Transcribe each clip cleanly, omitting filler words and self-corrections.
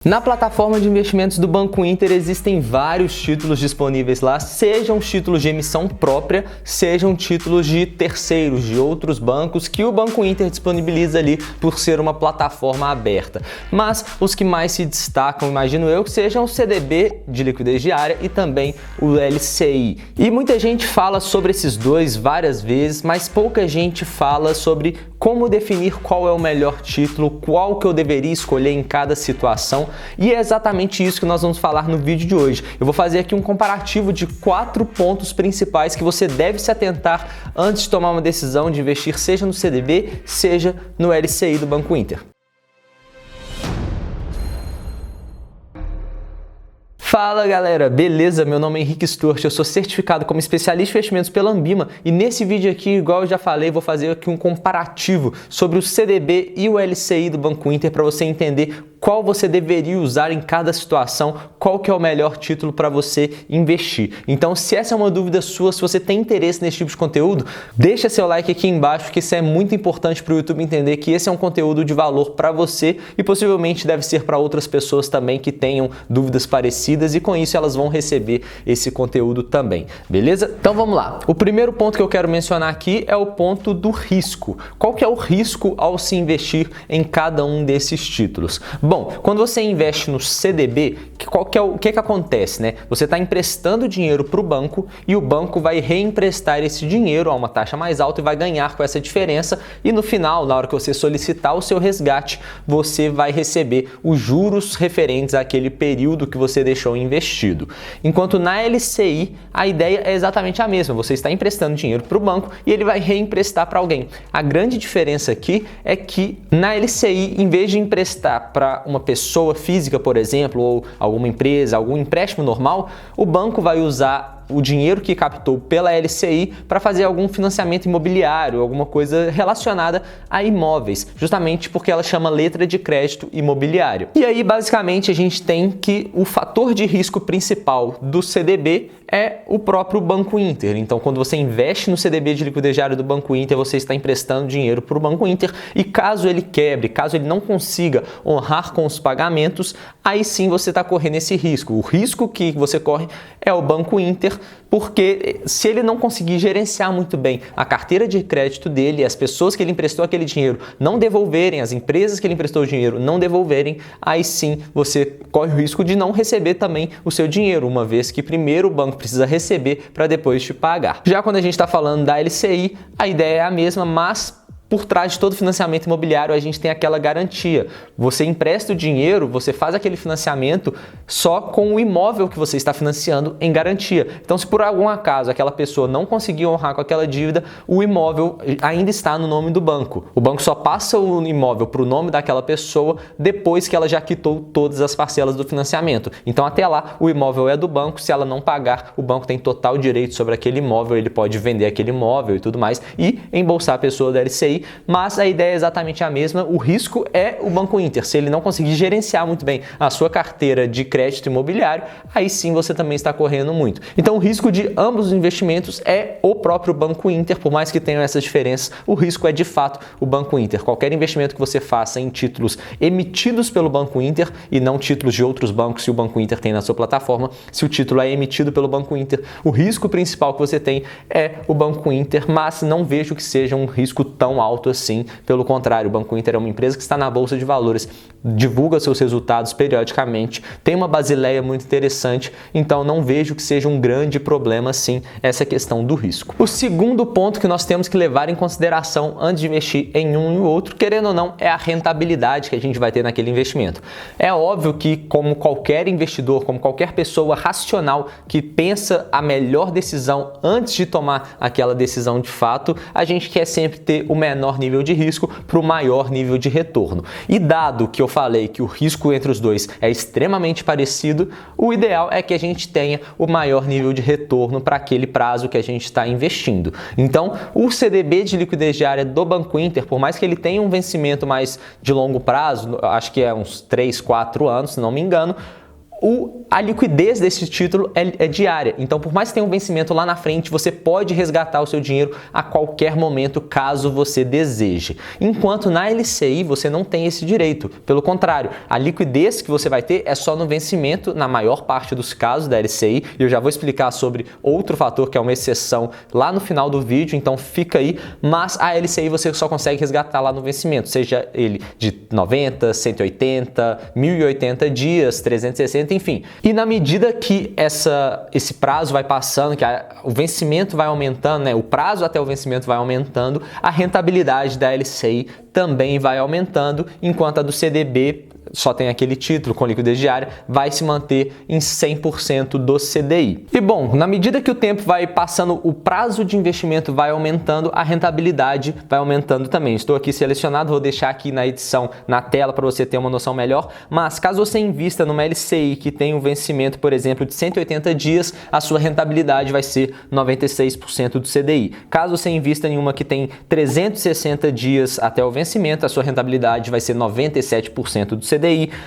Na plataforma de investimentos do Banco Inter existem vários títulos disponíveis lá, sejam títulos de emissão própria, sejam títulos de terceiros, de outros bancos que o Banco Inter disponibiliza ali por ser uma plataforma aberta. Mas os que mais se destacam, imagino eu, que sejam o CDB de liquidez diária e também o LCI. E muita gente fala sobre esses dois várias vezes, mas pouca gente fala sobre como definir qual é o melhor título, qual que eu deveria escolher em cada situação. E é exatamente isso que nós vamos falar no vídeo de hoje. Eu vou fazer aqui um comparativo de 4 pontos principais que você deve se atentar antes de tomar uma decisão de investir, seja no CDB, seja no LCI do Banco Inter. Fala galera, beleza? Meu nome é Henrique Sturt, eu sou certificado como especialista em investimentos pela Ambima e nesse vídeo aqui, igual eu já falei, vou fazer aqui um comparativo sobre o CDB e o LCI do Banco Inter para você entender qual você deveria usar em cada situação, qual que é o melhor título para você investir. Então, se essa é uma dúvida sua, se você tem interesse nesse tipo de conteúdo, deixa seu like aqui embaixo, porque isso é muito importante para o YouTube entender que esse é um conteúdo de valor para você e possivelmente deve ser para outras pessoas também que tenham dúvidas parecidas e com isso elas vão receber esse conteúdo também, beleza? Então vamos lá. O primeiro ponto que eu quero mencionar aqui é o ponto do risco. Qual que é o risco ao se investir em cada um desses títulos? Bom, quando você investe no CDB, o que acontece, né? Você está emprestando dinheiro para o banco e o banco vai reemprestar esse dinheiro a uma taxa mais alta e vai ganhar com essa diferença e no final, na hora que você solicitar o seu resgate, você vai receber os juros referentes àquele período que você deixou investido. Enquanto na LCI, a ideia é exatamente a mesma. Você está emprestando dinheiro para o banco e ele vai reemprestar para alguém. A grande diferença aqui é que na LCI, em vez de emprestar para uma pessoa física, por exemplo, ou alguma empresa, algum empréstimo normal, o banco vai usar o dinheiro que captou pela LCI para fazer algum financiamento imobiliário, alguma coisa relacionada a imóveis, justamente porque ela chama letra de crédito imobiliário. E aí, basicamente, a gente tem que o fator de risco principal do CDB é o próprio Banco Inter. Então, quando você investe no CDB de liquidez diária do Banco Inter, você está emprestando dinheiro para o Banco Inter e caso ele quebre, caso ele não consiga honrar com os pagamentos, aí sim você está correndo esse risco. O risco que você corre é o Banco Inter, porque se ele não conseguir gerenciar muito bem a carteira de crédito dele, as pessoas que ele emprestou aquele dinheiro não devolverem, as empresas que ele emprestou o dinheiro não devolverem, aí sim você corre o risco de não receber também o seu dinheiro, uma vez que primeiro o banco precisa receber para depois te pagar. Já quando a gente está falando da LCI, a ideia é a mesma, mas por trás de todo financiamento imobiliário, a gente tem aquela garantia. Você empresta o dinheiro, você faz aquele financiamento só com o imóvel que você está financiando em garantia. Então, se por algum acaso aquela pessoa não conseguir honrar com aquela dívida, o imóvel ainda está no nome do banco. O banco só passa o imóvel para o nome daquela pessoa depois que ela já quitou todas as parcelas do financiamento. Então, até lá, o imóvel é do banco. Se ela não pagar, o banco tem total direito sobre aquele imóvel, ele pode vender aquele imóvel e tudo mais e embolsar a pessoa da LCI. Mas a ideia é exatamente a mesma, o risco é o Banco Inter. Se ele não conseguir gerenciar muito bem a sua carteira de crédito imobiliário, aí sim você também está correndo muito. Então o risco de ambos os investimentos é o próprio Banco Inter, por mais que tenham essas diferenças, o risco é de fato o Banco Inter. Qualquer investimento que você faça em títulos emitidos pelo Banco Inter e não títulos de outros bancos que o Banco Inter tem na sua plataforma, se o título é emitido pelo Banco Inter, o risco principal que você tem é o Banco Inter, mas não vejo que seja um risco tão alto assim. Pelo contrário, o Banco Inter é uma empresa que está na Bolsa de Valores, divulga seus resultados periodicamente, tem uma basileia muito interessante, então não vejo que seja um grande problema sim essa questão do risco. O segundo ponto que nós temos que levar em consideração antes de investir em um e o outro, querendo ou não, é a rentabilidade que a gente vai ter naquele investimento. É óbvio que, como qualquer investidor, como qualquer pessoa racional que pensa a melhor decisão antes de tomar aquela decisão de fato, a gente quer sempre ter o menor nível de risco para o maior nível de retorno. E dado que eu falei que o risco entre os dois é extremamente parecido, o ideal é que a gente tenha o maior nível de retorno para aquele prazo que a gente está investindo. Então, o CDB de liquidez diária do Banco Inter, por mais que ele tenha um vencimento mais de longo prazo, acho que é uns 3, 4 anos, se não me engano, a liquidez desse título é diária. Então, por mais que tenha um vencimento lá na frente, você pode resgatar o seu dinheiro a qualquer momento, caso você deseje. Enquanto na LCI você não tem esse direito. Pelo contrário, a liquidez que você vai ter é só no vencimento, na maior parte dos casos da LCI. E eu já vou explicar sobre outro fator que é uma exceção lá no final do vídeo, então fica aí. Mas a LCI você só consegue resgatar lá no vencimento, seja ele de 90, 180, 1080 dias, 360, enfim. E na medida que esse prazo vai passando, que o vencimento vai aumentando, né, o prazo até o vencimento vai aumentando, a rentabilidade da LCI também vai aumentando, enquanto a do CDB só tem aquele título com liquidez diária, vai se manter em 100% do CDI. E bom, na medida que o tempo vai passando, o prazo de investimento vai aumentando, a rentabilidade vai aumentando também. Estou aqui selecionado, vou deixar aqui na edição, na tela, para você ter uma noção melhor, mas caso você invista numa LCI que tem um vencimento, por exemplo, de 180 dias, a sua rentabilidade vai ser 96% do CDI. Caso você invista em uma que tem 360 dias até o vencimento, a sua rentabilidade vai ser 97% do CDI.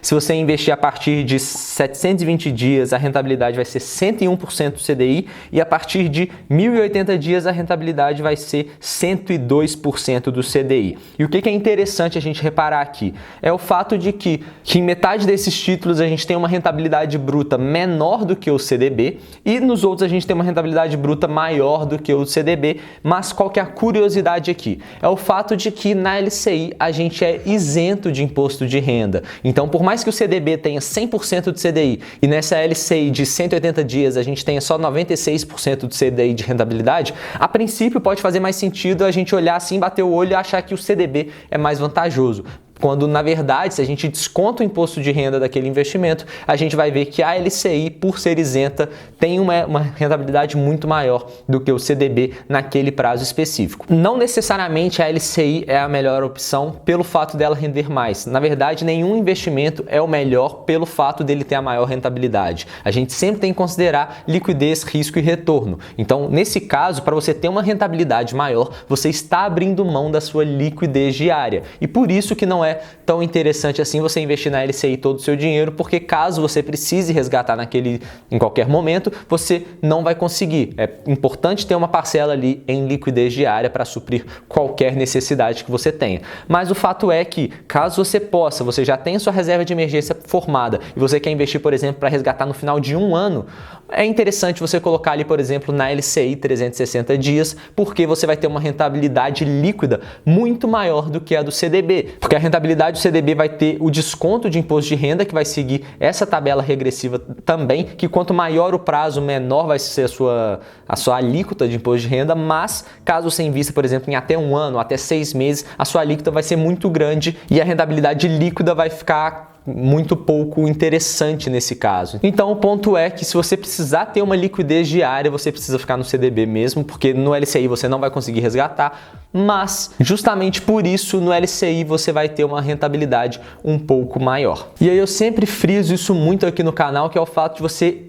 Se você investir a partir de 720 dias, a rentabilidade vai ser 101% do CDI, e a partir de 1080 dias a rentabilidade vai ser 102% do CDI. E o que é interessante a gente reparar aqui é o fato de que em metade desses títulos a gente tem uma rentabilidade bruta menor do que o CDB, e nos outros a gente tem uma rentabilidade bruta maior do que o CDB. Mas qual que é a curiosidade aqui? É o fato de que na LCI a gente é isento de imposto de renda. Então, por mais que o CDB tenha 100% de CDI e nessa LCI de 180 dias a gente tenha só 96% do CDI de rentabilidade, a princípio pode fazer mais sentido a gente olhar assim, bater o olho e achar que o CDB é mais vantajoso. Quando, na verdade, se a gente desconta o imposto de renda daquele investimento, a gente vai ver que a LCI, por ser isenta, tem uma rentabilidade muito maior do que o CDB naquele prazo específico. Não necessariamente a LCI é a melhor opção pelo fato dela render mais. Na verdade, nenhum investimento é o melhor pelo fato dele ter a maior rentabilidade. A gente sempre tem que considerar liquidez, risco e retorno. Então, nesse caso, para você ter uma rentabilidade maior, você está abrindo mão da sua liquidez diária. E por isso que não é tão interessante assim você investir na LCI todo o seu dinheiro, porque caso você precise resgatar em qualquer momento, você não vai conseguir. É importante ter uma parcela ali em liquidez diária para suprir qualquer necessidade que você tenha. Mas o fato é que, caso você já tenha sua reserva de emergência formada e você quer investir, por exemplo, para resgatar no final de um ano, é interessante você colocar ali, por exemplo, na LCI 360 dias, porque você vai ter uma rentabilidade líquida muito maior do que a do CDB, porque a rentabilidade do CDB vai ter o desconto de imposto de renda, que vai seguir essa tabela regressiva também, que quanto maior o prazo, menor vai ser a sua alíquota de imposto de renda, mas caso você invista, por exemplo, em até um ano, até 6 meses, a sua alíquota vai ser muito grande e a rentabilidade líquida vai ficar muito pouco interessante nesse caso. Então o ponto é que se você precisar ter uma liquidez diária, você precisa ficar no CDB mesmo, porque no LCI você não vai conseguir resgatar, mas justamente por isso no LCI você vai ter uma rentabilidade um pouco maior. E aí eu sempre friso isso muito aqui no canal, que é o fato de você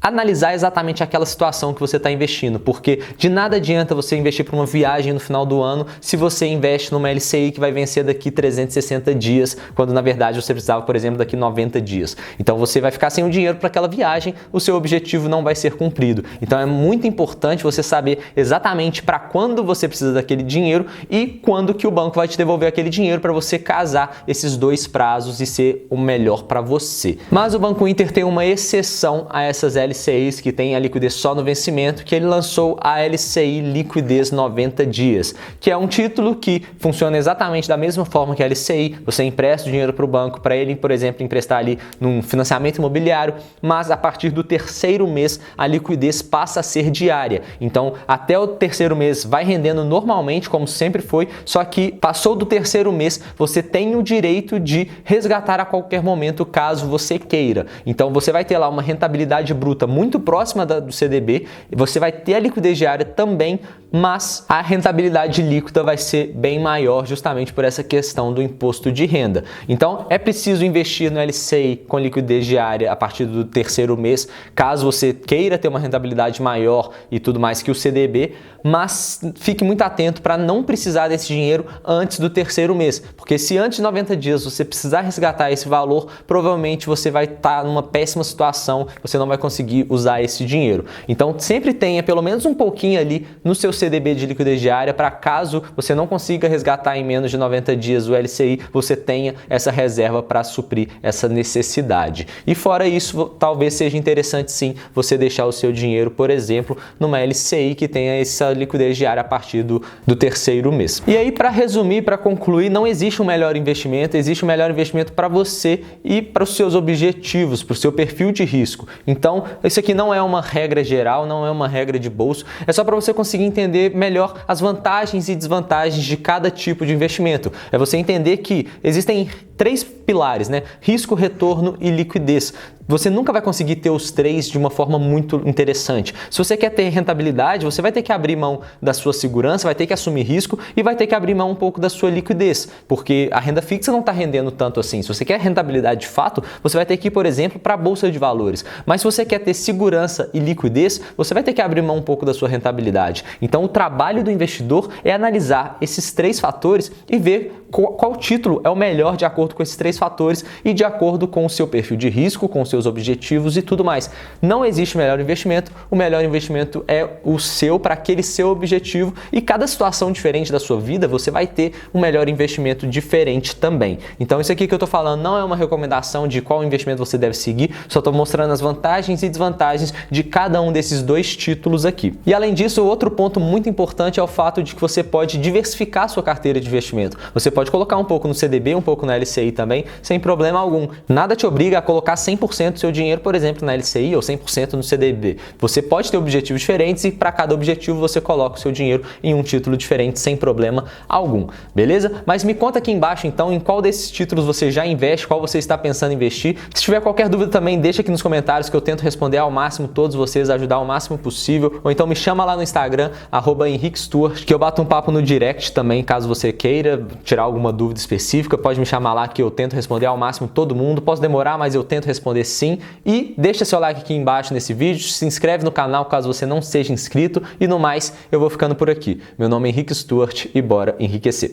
analisar exatamente aquela situação que você está investindo, porque de nada adianta você investir para uma viagem no final do ano se você investe numa LCI que vai vencer daqui 360 dias, quando na verdade você precisava, por exemplo, daqui 90 dias. Então você vai ficar sem o dinheiro para aquela viagem, o seu objetivo não vai ser cumprido. Então é muito importante você saber exatamente para quando você precisa daquele dinheiro e quando que o banco vai te devolver aquele dinheiro, para você casar esses dois prazos e ser o melhor para você. Mas o Banco Inter tem uma exceção a essas LCIs que tem a liquidez só no vencimento, que ele lançou a LCI Liquidez 90 Dias, que é um título que funciona exatamente da mesma forma que a LCI. Você empresta o dinheiro para o banco, para ele, por exemplo, emprestar ali num financiamento imobiliário, mas a partir do terceiro mês a liquidez passa a ser diária. Então, até o terceiro mês vai rendendo normalmente, como sempre foi, só que passou do terceiro mês, você tem o direito de resgatar a qualquer momento, caso você queira. Então, você vai ter lá uma rentabilidade bruta alíquota muito próxima do CDB, você vai ter a liquidez diária também, mas a rentabilidade líquida vai ser bem maior justamente por essa questão do imposto de renda. Então é preciso investir no LCI com liquidez diária a partir do terceiro mês, caso você queira ter uma rentabilidade maior e tudo mais que o CDB, mas fique muito atento para não precisar desse dinheiro antes do terceiro mês, porque se antes de 90 dias você precisar resgatar esse valor, provavelmente você vai estar numa péssima situação, você não vai conseguir usar esse dinheiro. Então sempre tenha pelo menos um pouquinho ali no seu CDB de liquidez diária, para caso você não consiga resgatar em menos de 90 dias o LCI, você tenha essa reserva para suprir essa necessidade. E fora isso, talvez seja interessante sim você deixar o seu dinheiro, por exemplo, numa LCI que tenha essa liquidez diária a partir do terceiro mês. E aí, para resumir, para concluir, não existe um melhor investimento, existe um melhor investimento para você e para os seus objetivos, para o seu perfil de risco. Então, isso aqui não é uma regra geral, não é uma regra de bolso, é só para você conseguir entender melhor as vantagens e desvantagens de cada tipo de investimento. É você entender que existem três pilares, né? Risco, retorno e liquidez. Você nunca vai conseguir ter os três de uma forma muito interessante. Se você quer ter rentabilidade, você vai ter que abrir mão da sua segurança, vai ter que assumir risco e vai ter que abrir mão um pouco da sua liquidez, porque a renda fixa não está rendendo tanto assim. Se você quer rentabilidade de fato, você vai ter que ir, por exemplo, para a bolsa de valores. Mas se você quer ter segurança e liquidez, você vai ter que abrir mão um pouco da sua rentabilidade. Então, o trabalho do investidor é analisar esses três fatores e ver qual título é o melhor de acordo com esses três fatores e de acordo com o seu perfil de risco, com os seus objetivos e tudo mais. Não existe melhor investimento, o melhor investimento é o seu, para aquele seu objetivo, e cada situação diferente da sua vida, você vai ter um melhor investimento diferente também. Então isso aqui que eu tô falando não é uma recomendação de qual investimento você deve seguir, só tô mostrando as vantagens e desvantagens de cada um desses dois títulos aqui. E além disso, outro ponto muito importante é o fato de que você pode diversificar a sua carteira de investimento. Você pode colocar um pouco no CDB, um pouco na LCI também, sem problema algum. Nada te obriga a colocar 100% do seu dinheiro, por exemplo, na LCI ou 100% no CDB. Você pode ter objetivos diferentes e para cada objetivo você coloca o seu dinheiro em um título diferente sem problema algum, beleza? Mas me conta aqui embaixo então em qual desses títulos você já investe, qual você está pensando em investir. Se tiver qualquer dúvida também, deixa aqui nos comentários que eu tento responder ao máximo todos vocês, ajudar ao máximo possível, ou então me chama lá no Instagram, @HenriqueStuart, que eu bato um papo no direct também, caso você queira tirar alguma dúvida específica, pode me chamar lá que eu tento responder ao máximo todo mundo. Posso demorar, mas eu tento responder sim. E deixa seu like aqui embaixo nesse vídeo, se inscreve no canal caso você não seja inscrito, e no mais, eu vou ficando por aqui. Meu nome é Henrique Stuart e bora enriquecer!